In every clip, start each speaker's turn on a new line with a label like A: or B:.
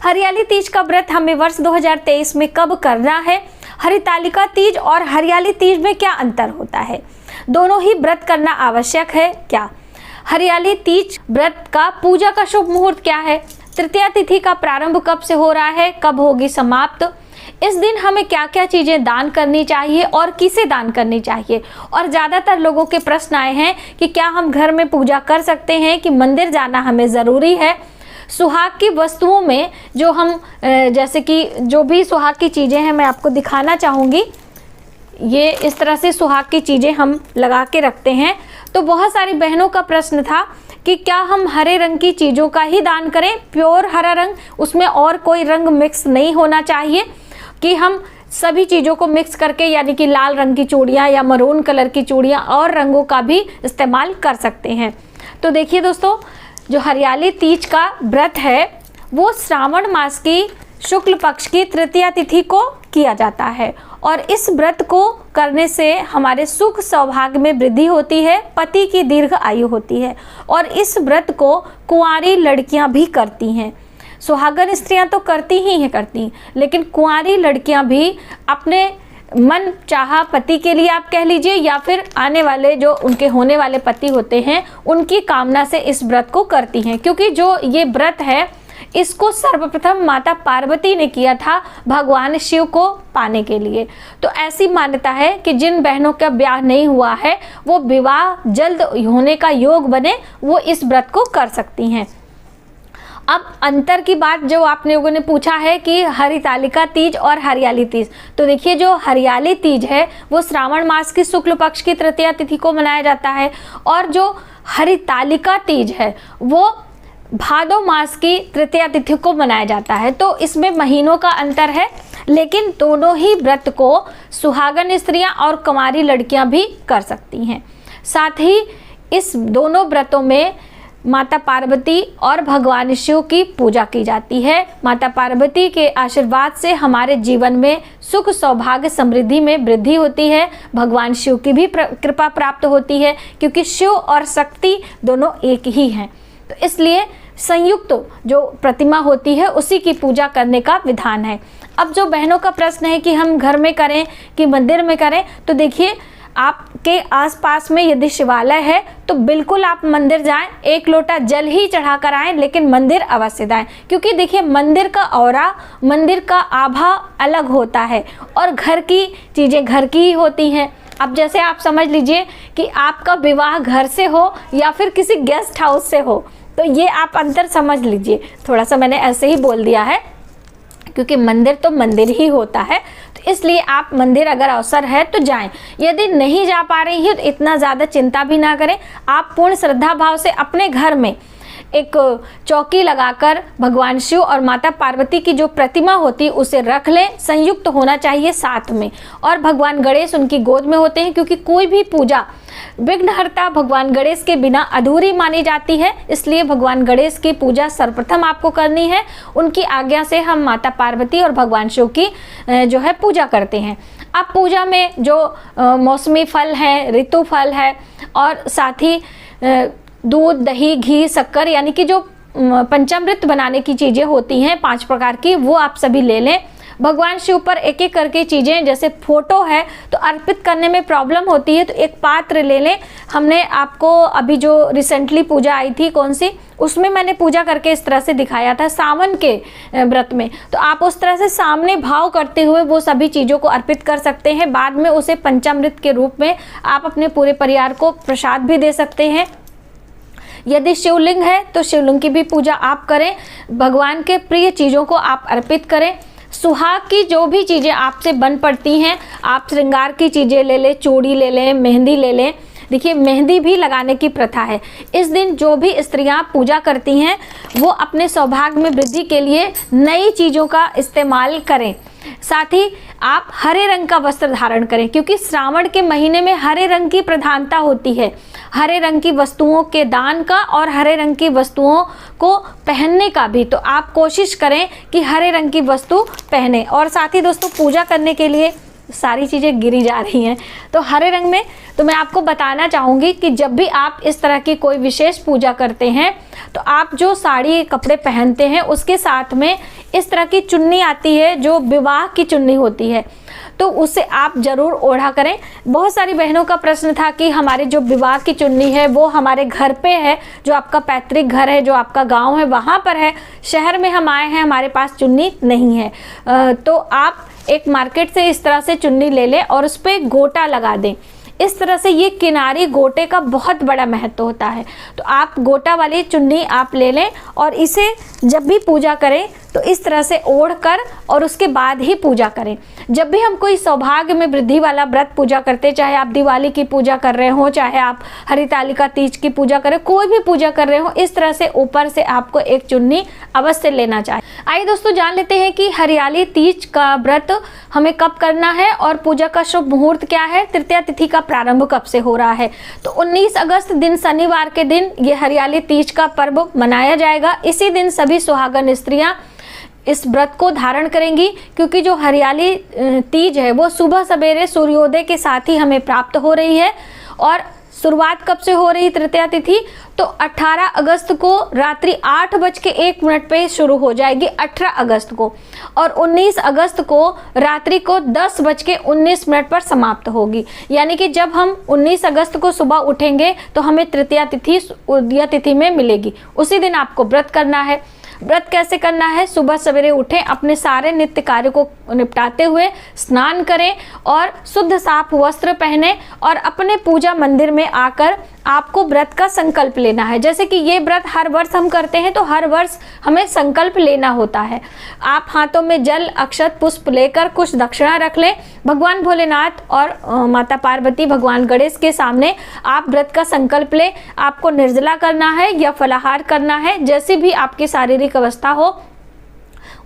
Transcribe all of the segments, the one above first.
A: हरियाली तीज का व्रत हमें वर्ष 2023 में कब करना है? हरितालिका तीज और हरियाली तीज में क्या अंतर होता है? दोनों ही व्रत करना आवश्यक है क्या? हरियाली तीज व्रत का पूजा का शुभ मुहूर्त क्या है? तृतीया तिथि का प्रारंभ कब से हो रहा है, कब होगी समाप्त? इस दिन हमें क्या क्या चीज़ें दान करनी चाहिए और किसे दान करनी चाहिए? और ज़्यादातर लोगों के प्रश्न आए हैं कि क्या हम घर में पूजा कर सकते हैं कि मंदिर जाना हमें ज़रूरी है? सुहाग की वस्तुओं में जो हम जैसे कि जो भी सुहाग की चीज़ें हैं मैं आपको दिखाना चाहूँगी। ये इस तरह से सुहाग की चीज़ें हम लगा के रखते हैं। तो बहुत सारी बहनों का प्रश्न था कि क्या हम हरे रंग की चीज़ों का ही दान करें, प्योर हरा रंग, उसमें और कोई रंग मिक्स नहीं होना चाहिए, कि हम सभी चीज़ों को मिक्स करके यानी कि लाल रंग की चूड़ियाँ या मरून कलर की चूड़ियाँ और रंगों का भी इस्तेमाल कर सकते हैं। तो देखिए दोस्तों, जो हरियाली तीज का व्रत है वो श्रावण मास की शुक्ल पक्ष की तृतीया तिथि को किया जाता है और इस व्रत को करने से हमारे सुख सौभाग्य में वृद्धि होती है, पति की दीर्घ आयु होती है और इस व्रत को कुंवारी लड़कियां भी करती हैं। सुहागन स्त्रियां तो करती ही हैं करती, लेकिन कुंवारी लड़कियां भी अपने मन चाहा पति के लिए आप कह लीजिए या फिर आने वाले जो उनके होने वाले पति होते हैं उनकी कामना से इस व्रत को करती हैं, क्योंकि जो ये व्रत है इसको सर्वप्रथम माता पार्वती ने किया था भगवान शिव को पाने के लिए। तो ऐसी मान्यता है कि जिन बहनों का ब्याह नहीं हुआ है वो विवाह जल्द होने का योग बने वो इस व्रत को कर सकती हैं। अब अंतर की बात जो आप लोगों ने पूछा है कि हरितालिका तीज और हरियाली तीज, तो देखिए जो हरियाली तीज है वो श्रावण मास की शुक्ल पक्ष की तृतीया तिथि को मनाया जाता है और जो हरितालिका तीज है वो भादो मास की तृतीया तिथि को मनाया जाता है। तो इसमें महीनों का अंतर है, लेकिन दोनों ही व्रत को सुहागन स्त्रियां और कुंवारी लड़कियां भी कर सकती हैं। साथ ही इस दोनों व्रतों में माता पार्वती और भगवान शिव की पूजा की जाती है। माता पार्वती के आशीर्वाद से हमारे जीवन में सुख सौभाग्य समृद्धि में वृद्धि होती है, भगवान शिव की भी कृपा प्राप्त होती है, क्योंकि शिव और शक्ति दोनों एक ही हैं। तो इसलिए संयुक्त जो प्रतिमा होती है उसी की पूजा करने का विधान है। अब जो बहनों का प्रश्न है कि हम घर में करें कि मंदिर में करें, तो देखिए आपके आसपास में यदि शिवालय है तो बिल्कुल आप मंदिर जाएं, एक लोटा जल ही चढ़ा कर आएँ, लेकिन मंदिर अवश्य जाएं, क्योंकि देखिए मंदिर का औरा, मंदिर का आभा अलग होता है और घर की चीज़ें घर की ही होती हैं। अब जैसे आप समझ लीजिए कि आपका विवाह घर से हो या फिर किसी गेस्ट हाउस से हो, तो ये आप अंतर समझ लीजिए। थोड़ा सा मैंने ऐसे ही बोल दिया है क्योंकि मंदिर तो मंदिर ही होता है, तो इसलिए आप मंदिर अगर अवसर है तो जाएं। यदि नहीं जा पा रही है तो इतना ज़्यादा चिंता भी ना करें, आप पूर्ण श्रद्धा भाव से अपने घर में एक चौकी लगाकर भगवान शिव और माता पार्वती की जो प्रतिमा होती है उसे रख लें। संयुक्त होना चाहिए साथ में, और भगवान गणेश उनकी गोद में होते हैं, क्योंकि कोई भी पूजा विघ्नहर्ता भगवान गणेश के बिना अधूरी मानी जाती है। इसलिए भगवान गणेश की पूजा सर्वप्रथम आपको करनी है। उनकी आज्ञा से हम माता पार्वती और भगवान शिव की जो है पूजा करते हैं। अब पूजा में जो मौसमी फल हैं, ऋतु फल है और साथ ही दूध, दही, घी, शक्कर यानी कि जो पंचामृत बनाने की चीज़ें होती हैं 5 प्रकार की, वो आप सभी ले लें। भगवान शिव पर एक एक करके चीज़ें, जैसे फोटो है तो अर्पित करने में प्रॉब्लम होती है तो एक पात्र ले लें। हमने आपको अभी जो रिसेंटली पूजा आई थी कौन सी, उसमें मैंने पूजा करके इस तरह से दिखाया था सावन के व्रत में, तो आप उस तरह से सामने भाव करते हुए वो सभी चीज़ों को अर्पित कर सकते हैं। बाद में उसे पंचामृत के रूप में आप अपने पूरे परिवार को प्रसाद भी दे सकते हैं। यदि शिवलिंग है तो शिवलिंग की भी पूजा आप करें, भगवान के प्रिय चीज़ों को आप अर्पित करें। सुहाग की जो भी चीज़ें आपसे बन पड़ती हैं, आप श्रृंगार की चीज़ें ले लें, चूड़ी ले लें, मेहंदी ले लें। देखिए मेहंदी भी लगाने की प्रथा है। इस दिन जो भी स्त्रियां पूजा करती हैं वो अपने सौभाग्य में वृद्धि के लिए नई चीज़ों का इस्तेमाल करें। साथ ही आप हरे रंग का वस्त्र धारण करें, क्योंकि श्रावण के महीने में हरे रंग की प्रधानता होती है। हरे रंग की वस्तुओं के दान का और हरे रंग की वस्तुओं को पहनने का भी, तो आप कोशिश करें कि हरे रंग की वस्तु पहने। और साथ ही दोस्तों पूजा करने के लिए सारी चीज़ें गिरी जा रही हैं। तो हरे रंग में तो मैं आपको बताना चाहूँगी कि जब भी आप इस तरह की कोई विशेष पूजा करते हैं तो आप जो साड़ी कपड़े पहनते हैं उसके साथ में इस तरह की चुन्नी आती है जो विवाह की चुन्नी होती है, तो उसे आप ज़रूर ओढ़ा करें। बहुत सारी बहनों का प्रश्न था कि हमारे जो विवाह की चुन्नी है वो हमारे घर पे है, जो आपका पैतृक घर है, जो आपका गांव है वहाँ पर है, शहर में हम आए हैं हमारे पास चुन्नी नहीं है। तो आप एक मार्केट से इस तरह से चुन्नी ले लें और उस पर गोटा लगा दें। इस तरह से ये किनारी गोटे का बहुत बड़ा महत्व होता है। तो आप गोटा वाली चुन्नी आप ले लें और इसे जब भी पूजा करें तो इस तरह से ओढ़ कर और उसके बाद ही पूजा करें। जब भी हम कोई सौभाग्य में वृद्धि वाला व्रत पूजा करते, चाहे आप दिवाली की पूजा कर रहे हो, चाहे आप हरितालिका तीज की पूजा करें, कोई भी पूजा कर रहे हो, इस तरह से ऊपर से आपको एक चुन्नी अवश्य लेना चाहिए। आइए दोस्तों जान लेते हैं कि हरियाली तीज का व्रत हमें कब करना है और पूजा का शुभ मुहूर्त क्या है, तृतीया तिथि का प्रारंभ कब से हो रहा है। तो 19 अगस्त दिन शनिवार के दिन ये हरियाली तीज का पर्व मनाया जाएगा। इसी दिन सभी सुहागन स्त्रियां इस व्रत को धारण करेंगी, क्योंकि जो हरियाली तीज है वो सुबह सवेरे सूर्योदय के साथ ही हमें प्राप्त हो रही है। और शुरुआत कब से हो रही तृतीया तिथि, तो 18 अगस्त को रात्रि 8:01 पे शुरू हो जाएगी 18 अगस्त को, और 19 अगस्त को रात्रि को 10:19 पर समाप्त होगी। यानी कि जब हम 19 अगस्त को सुबह उठेंगे तो हमें तृतीया तिथि में मिलेगी। उसी दिन आपको व्रत करना है। व्रत कैसे करना है, सुबह सवेरे उठें, अपने सारे नित्य कार्य को निपटाते हुए स्नान करें और शुद्ध साफ वस्त्र पहने और अपने पूजा मंदिर में आकर आपको व्रत का संकल्प लेना है। जैसे कि ये व्रत हर वर्ष हम करते हैं तो हर वर्ष हमें संकल्प लेना होता है। आप हाथों में जल, अक्षत, पुष्प लेकर कुछ दक्षिणा रख लें। भगवान भोलेनाथ और माता पार्वती, भगवान गणेश के सामने आप व्रत का संकल्प लें। आपको निर्जला करना है या फलाहार करना है, जैसी भी आपकी शारीरिक अवस्था हो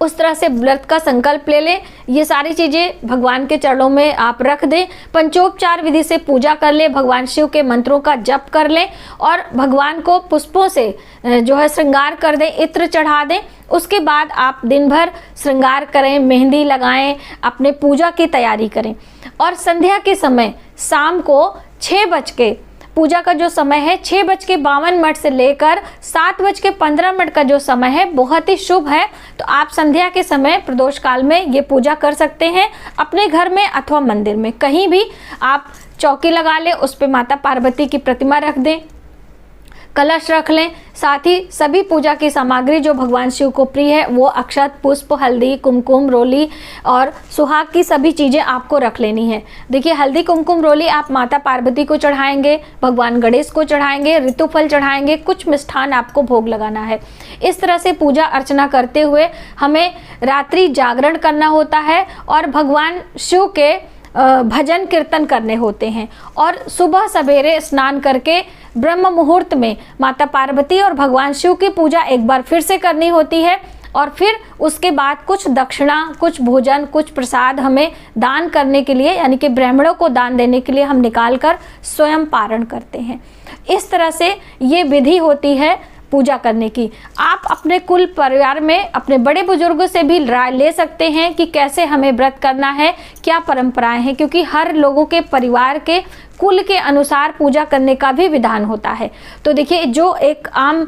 A: उस तरह से व्रत का संकल्प ले लें। ये सारी चीज़ें भगवान के चरणों में आप रख दें। पंचोपचार विधि से पूजा कर लें, भगवान शिव के मंत्रों का जप कर लें और भगवान को पुष्पों से जो है श्रृंगार कर दें, इत्र चढ़ा दें। उसके बाद आप दिन भर श्रृंगार करें, मेहंदी लगाएं, अपने पूजा की तैयारी करें। और संध्या के समय शाम को 6 बज के पूजा का जो समय है 6:52 से लेकर 7:15 का जो समय है बहुत ही शुभ है। तो आप संध्या के समय प्रदोष काल में ये पूजा कर सकते हैं अपने घर में अथवा मंदिर में। कहीं भी आप चौकी लगा लें, उस पर माता पार्वती की प्रतिमा रख दें, कलश रख लें। साथ ही सभी पूजा की सामग्री जो भगवान शिव को प्रिय है वो अक्षत, पुष्प, हल्दी, कुमकुम, रोली और सुहाग की सभी चीज़ें आपको रख लेनी है। देखिए हल्दी, कुमकुम, रोली आप माता पार्वती को चढ़ाएंगे, भगवान गणेश को चढ़ाएंगे, ऋतुफल चढ़ाएंगे, कुछ मिष्ठान आपको भोग लगाना है। इस तरह से पूजा अर्चना करते हुए हमें रात्रि जागरण करना होता है और भगवान शिव के भजन कीर्तन करने होते हैं। और सुबह सवेरे स्नान करके ब्रह्म मुहूर्त में माता पार्वती और भगवान शिव की पूजा एक बार फिर से करनी होती है। और फिर उसके बाद कुछ दक्षिणा, कुछ भोजन, कुछ प्रसाद हमें दान करने के लिए, यानी कि ब्राह्मणों को दान देने के लिए हम निकाल कर स्वयं पारण करते हैं। इस तरह से ये विधि होती है पूजा करने की। आप अपने कुल परिवार में अपने बड़े बुजुर्गों से भी राय ले सकते हैं कि कैसे हमें व्रत करना है, क्या परंपराएं हैं, क्योंकि हर लोगों के परिवार के कुल के अनुसार पूजा करने का भी विधान होता है। तो देखिए जो एक आम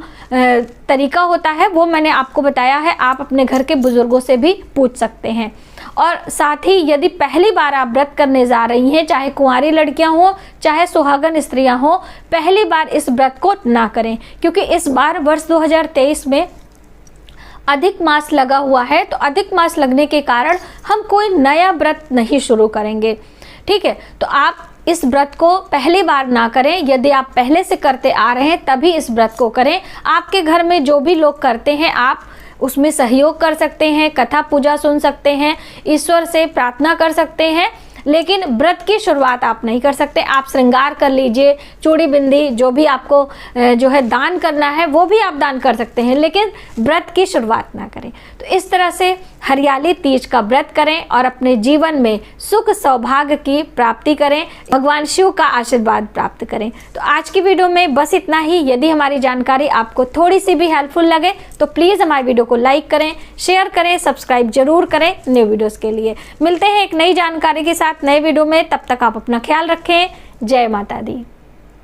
A: तरीका होता है वो मैंने आपको बताया है, आप अपने घर के बुजुर्गों से भी पूछ सकते हैं। और साथ ही यदि पहली बार आप व्रत करने जा रही हैं, चाहे कुंवारी लड़कियां हो चाहे सुहागन स्त्रियां हो, पहली बार इस व्रत को ना करें, क्योंकि इस बार वर्ष 2023 में अधिक मास लगा हुआ है। तो अधिक मास लगने के कारण हम कोई नया व्रत नहीं शुरू करेंगे। ठीक है, तो आप इस व्रत को पहली बार ना करें। यदि आप पहले से करते आ रहे हैं तभी इस व्रत को करें। आपके घर में जो भी लोग करते हैं आप उसमें सहयोग कर सकते हैं, कथा पूजा सुन सकते हैं, ईश्वर से प्रार्थना कर सकते हैं, लेकिन व्रत की शुरुआत आप नहीं कर सकते। आप श्रृंगार कर लीजिए, चूड़ी बिंदी जो भी आपको जो है दान करना है वो भी आप दान कर सकते हैं, लेकिन व्रत की शुरुआत ना करें। तो इस तरह से हरियाली तीज का व्रत करें और अपने जीवन में सुख सौभाग्य की प्राप्ति करें, भगवान शिव का आशीर्वाद प्राप्त करें। तो आज की वीडियो में बस इतना ही। यदि हमारी जानकारी आपको थोड़ी सी भी हेल्पफुल लगे तो प्लीज़ हमारी वीडियो को लाइक करें, शेयर करें, सब्सक्राइब जरूर करें न्यू वीडियोज़ के लिए। मिलते हैं एक नई जानकारी के साथ नए वीडियो में, तब तक आप अपना ख्याल रखें। जय माता दी।